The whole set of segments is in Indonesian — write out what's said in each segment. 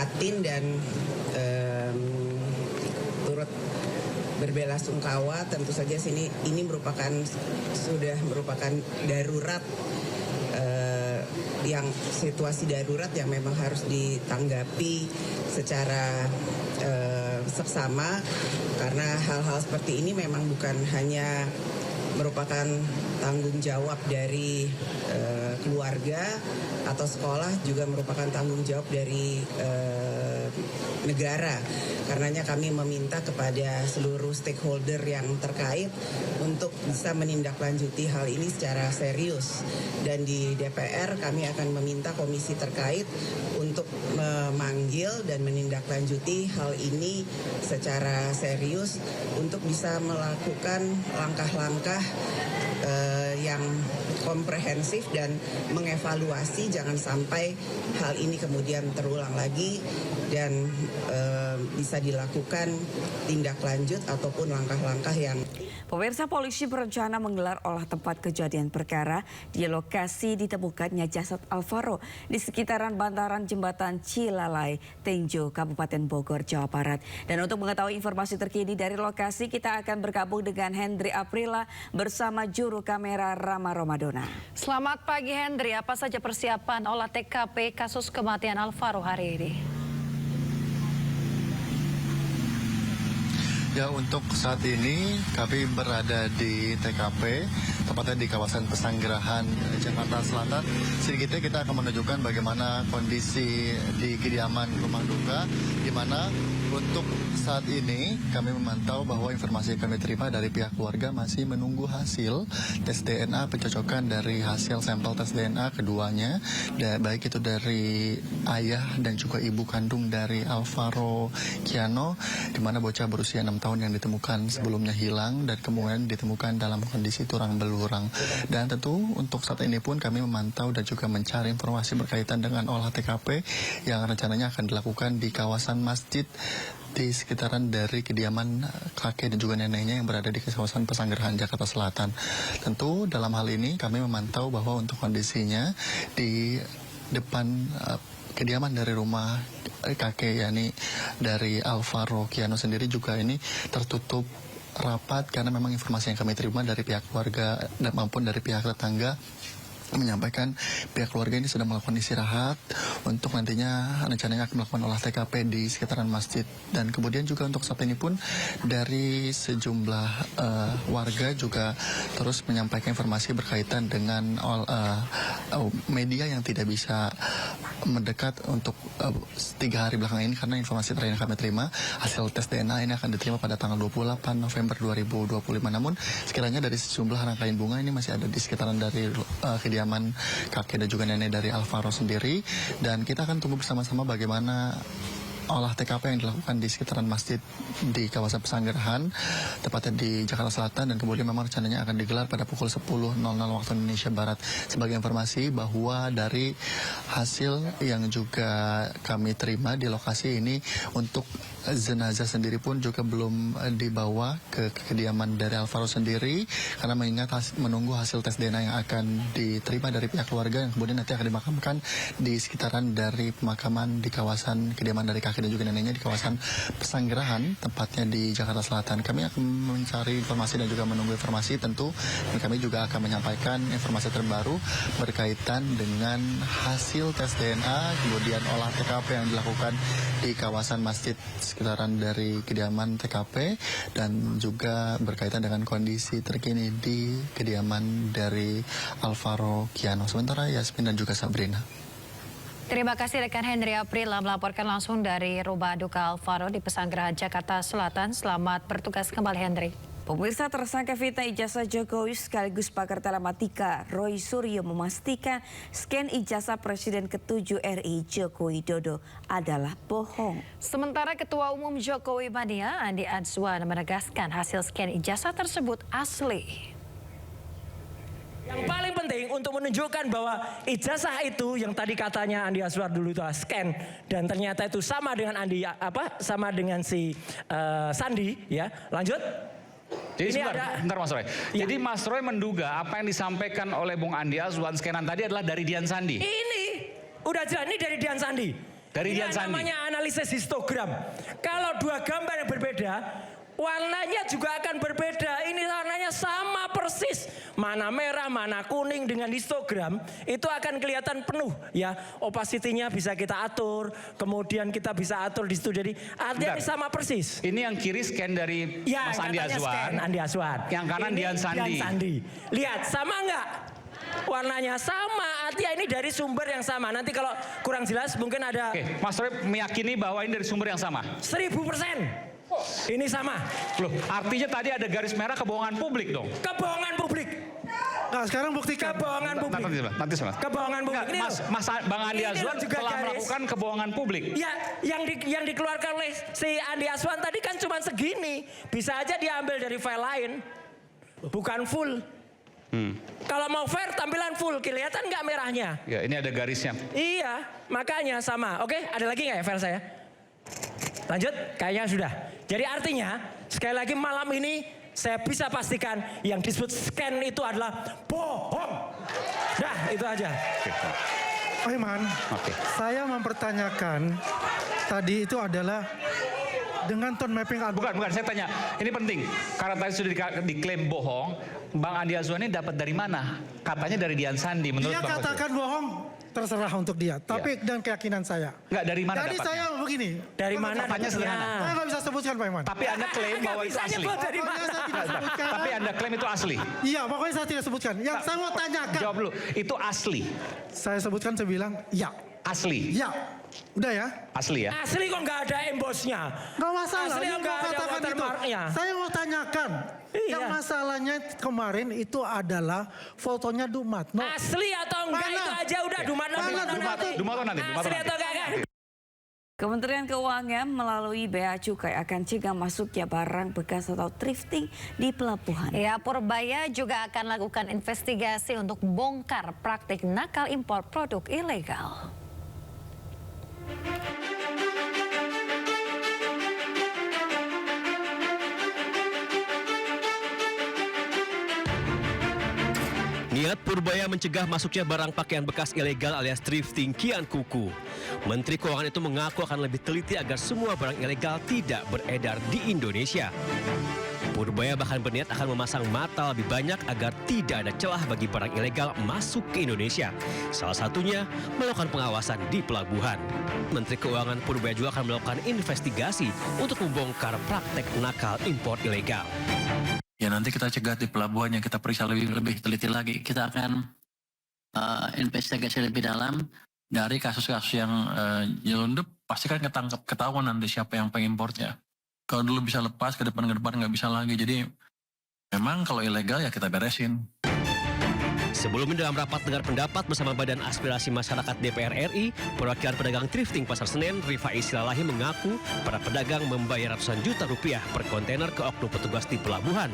prihatin dan turut berbelasungkawa. Tentu saja ini sudah merupakan darurat, yang situasi darurat yang memang harus ditanggapi secara seksama, karena hal-hal seperti ini memang bukan hanya merupakan tanggung jawab dari keluarga atau sekolah, juga merupakan tanggung jawab dari negara. Karenanya kami meminta kepada seluruh stakeholder yang terkait untuk bisa menindaklanjuti hal ini secara serius. Dan di DPR kami akan meminta komisi terkait untuk memanggil dan menindaklanjuti hal ini secara serius untuk bisa melakukan langkah-langkah yang komprehensif dan mengevaluasi jangan sampai hal ini kemudian terulang lagi dan bisa dilakukan tindak lanjut ataupun langkah-langkah yang... Pemirsa, polisi berencana menggelar olah tempat kejadian perkara di lokasi ditemukannya jasad Alvaro di sekitaran bantaran jembatan Cilalai, Tenjo, Kabupaten Bogor, Jawa Barat. Dan untuk mengetahui informasi terkini dari lokasi, kita akan bergabung dengan Hendri Aprila bersama juru kamera Rama Romadona. Selamat pagi Hendri, apa saja persiapan olah TKP kasus kematian Alvaro hari ini? Ya, untuk saat ini kami berada di TKP, tepatnya di kawasan Pesanggerahan, Jakarta Selatan. Sedikitnya kita akan menunjukkan bagaimana kondisi di kediaman rumah duka, di mana untuk saat ini kami memantau bahwa informasi yang kami terima dari pihak keluarga masih menunggu hasil tes DNA, pencocokan dari hasil sampel tes DNA keduanya, baik itu dari ayah dan juga ibu kandung dari Alvaro Kiano, di mana bocah berusia 6 tahun yang ditemukan sebelumnya hilang dan kemudian ditemukan dalam kondisi turang belurang. Dan tentu untuk saat ini pun kami memantau dan juga mencari informasi berkaitan dengan olah TKP yang rencananya akan dilakukan di kawasan masjid di sekitaran dari kediaman kakek dan juga neneknya yang berada di kawasan Pesanggerahan, Jakarta Selatan. Tentu dalam hal ini kami memantau bahwa untuk kondisinya di depan kediaman dari rumah kakek, yakni dari Alvaro Kiano sendiri, juga ini tertutup rapat karena memang informasi yang kami terima dari pihak keluarga dan maupun dari pihak tetangga menyampaikan pihak keluarga ini sedang melakukan istirahat untuk nantinya rencananya akan melakukan olah TKP di sekitaran masjid. Dan kemudian juga untuk saat ini pun dari sejumlah warga juga terus menyampaikan informasi berkaitan dengan media yang tidak bisa mendekat untuk 3 hari belakangan ini, karena informasi terakhir yang kami terima hasil tes DNA ini akan diterima pada tanggal 28 November 2025. Namun sekiranya dari sejumlah rangkaian bunga ini masih ada di sekitaran dari kediaman kakek dan juga nenek dari Alvaro sendiri, dan kita akan tunggu bersama-sama bagaimana olah TKP yang dilakukan di sekitaran masjid di kawasan Pesanggerahan, tepatnya di Jakarta Selatan, dan kemudian memang rencananya akan digelar pada pukul 10.00 waktu Indonesia Barat. Sebagai informasi bahwa dari hasil yang juga kami terima di lokasi ini, untuk jenazah sendiri pun juga belum dibawa ke kediaman dari Alvaro sendiri, karena menunggu hasil tes DNA yang akan diterima dari pihak keluarga, yang kemudian nanti akan dimakamkan di sekitaran dari pemakaman di kawasan kediaman dari kakek dan juga neneknya di kawasan Pesanggerahan, tepatnya di Jakarta Selatan. Kami akan mencari informasi dan juga menunggu informasi tentu, dan kami juga akan menyampaikan informasi terbaru berkaitan dengan hasil tes DNA, kemudian olah TKP yang dilakukan di kawasan masjid sekitaran dari kediaman TKP, dan juga berkaitan dengan kondisi terkini di kediaman dari Alvaro Kiano. Sementara Yasmin dan juga Sabrina. Terima kasih rekan Hendri Aprila melaporkan langsung dari rumah duka Alvaro di Pesanggerahan, Jakarta Selatan. Selamat bertugas kembali Hendri. Pemirsa, tersangka fitnah ijazah Jokowi sekaligus pakar telematika Roy Suryo memastikan scan ijazah Presiden ke-7 RI Joko Widodo adalah bohong. Sementara Ketua Umum Jokowi Mania Andi Azwan menegaskan hasil scan ijazah tersebut asli. Yang paling penting untuk menunjukkan bahwa ijazah itu yang tadi katanya Andi Azwar dulu itu scan, dan ternyata itu sama dengan sama dengan si Sandi, ya. Lanjut. Jadi bentar Mas Roy. Ya. Jadi Mas Roy menduga apa yang disampaikan oleh Bung Andi Azwan scanan tadi adalah dari Dian Sandi. Ini udah jelas, ini dari Dian Sandi. Dari Ini Dian Sandi. namanya analisis histogram. Kalau dua gambar yang berbeda, warnanya juga akan berbeda. Ini warnanya sama persis. Mana merah, mana kuning dengan histogram itu akan kelihatan penuh ya. Opacity-nya bisa kita atur, kemudian kita bisa atur di situ. Jadi artinya ini sama persis. Ini yang kiri scan dari Ya, Mas Andi katanya Azwar. scan Andi Azwar. Yang kanan Ini Dian Sandi. Dian Sandi. Lihat sama nggak? Warnanya sama, artinya ini dari sumber yang sama. Nanti kalau kurang jelas mungkin ada Oke, Mas Roy meyakini bahwa ini dari sumber yang sama. 1000%. Ini sama. Loh, artinya tadi ada garis merah kebohongan publik dong. Kebohongan publik. Nah, sekarang buktikan. Kebohongan publik. Nanti Mas. Kebohongan publik. Enggak, Ini Mas Bang Andi ini Azwar juga telah garis. melakukan kebohongan publik. Ya, yang dikeluarkan oleh si Andi Azwan tadi kan cuma segini. Bisa aja diambil dari file lain. Bukan full. Kalau mau fair tampilan full, kelihatan nggak merahnya? Ya, ini ada garisnya. Iya, makanya sama. Oke, ada lagi nggak ya file saya? Lanjut, kayaknya sudah. Jadi artinya, sekali lagi malam ini saya bisa pastikan yang disebut scan itu adalah bohong. Dah, itu aja. Pak Iman, saya mempertanyakan tadi itu adalah dengan tone mapping. Bukan, saya tanya. Ini penting. Karena tadi sudah diklaim bohong, Bang Andi Azwar ini dapat dari mana? Katanya dari Dian Sandi menurut Dia Bang katakan bohong, terserah untuk dia. Tapi dan keyakinan saya. Enggak, dari mana Jadi dapatnya? saya begini. Dari mana Katanya sederhana. Saya nggak bisa sebutkan Pak Iman. Tapi Anda klaim bahwa itu Bisa asli. nyebut dari Pokoknya mana? saya tidak sebutkan. Tapi Anda klaim itu asli. Iya, pokoknya saya tidak sebutkan. Yang saya mau tanyakan. Jawab dulu, itu asli. Saya sebutkan, saya bilang, ya. Asli. Ya. Udah ya? Asli ya. Asli kok nggak ada embosnya? Gak masalah. Asli Yang nggak mau ada katakan itu. watermarknya. Saya mau tanyakan. Iya. Yang masalahnya kemarin itu adalah fotonya Dumatno. Asli atau enggak Mana? itu aja udah Dumatno. Mana Dumatno nanti. Asli atau enggak? Kementerian Keuangan melalui Bea Cukai akan cegah masuknya barang bekas atau thrifting di pelabuhan. Ya, Purbaya juga akan lakukan investigasi untuk bongkar praktik nakal impor produk ilegal. Niat Purbaya mencegah masuknya barang pakaian bekas ilegal alias thrifting kian kuku. Menteri Keuangan itu mengaku akan lebih teliti agar semua barang ilegal tidak beredar di Indonesia. Purbaya bahkan berniat akan memasang mata lebih banyak agar tidak ada celah bagi barang ilegal masuk ke Indonesia. Salah satunya melakukan pengawasan di pelabuhan. Menteri Keuangan Purbaya juga akan melakukan investigasi untuk membongkar praktek nakal impor ilegal. Ya nanti kita cegat di pelabuhannya, kita periksa lebih teliti lagi. Kita akan investigasi lebih dalam dari kasus-kasus yang nyelundup. Pasti kan ketahuan nanti siapa yang pengimportnya. Kalau dulu bisa lepas, ke depan nggak bisa lagi. Jadi memang kalau ilegal ya kita beresin. Sebelumnya dalam rapat dengar pendapat bersama Badan Aspirasi Masyarakat DPR RI, perwakilan pedagang thrifting Pasar Senen, Rifai Silalahi mengaku para pedagang membayar ratusan juta rupiah per kontainer ke oknum petugas di pelabuhan.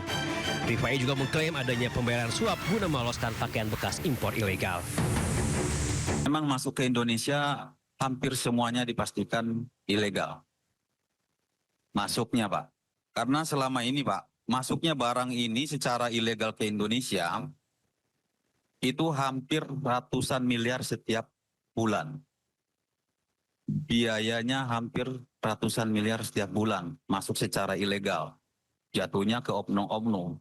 Rifai juga mengklaim adanya pembayaran suap guna meloloskan pakaian bekas impor ilegal. Memang masuk ke Indonesia hampir semuanya dipastikan ilegal. Masuknya Pak. Karena selama ini Pak, masuknya barang ini secara ilegal ke Indonesia itu hampir ratusan miliar setiap bulan. Biayanya hampir ratusan miliar setiap bulan masuk secara ilegal. Jatuhnya ke oknum-oknum.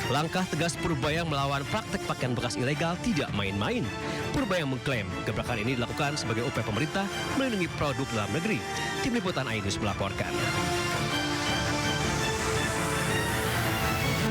Langkah tegas Purbaya melawan praktek pakaian bekas ilegal tidak main-main. Purbaya mengklaim gebrakan ini dilakukan sebagai upaya pemerintah melindungi produk dalam negeri. Tim Liputan Ainus melaporkan.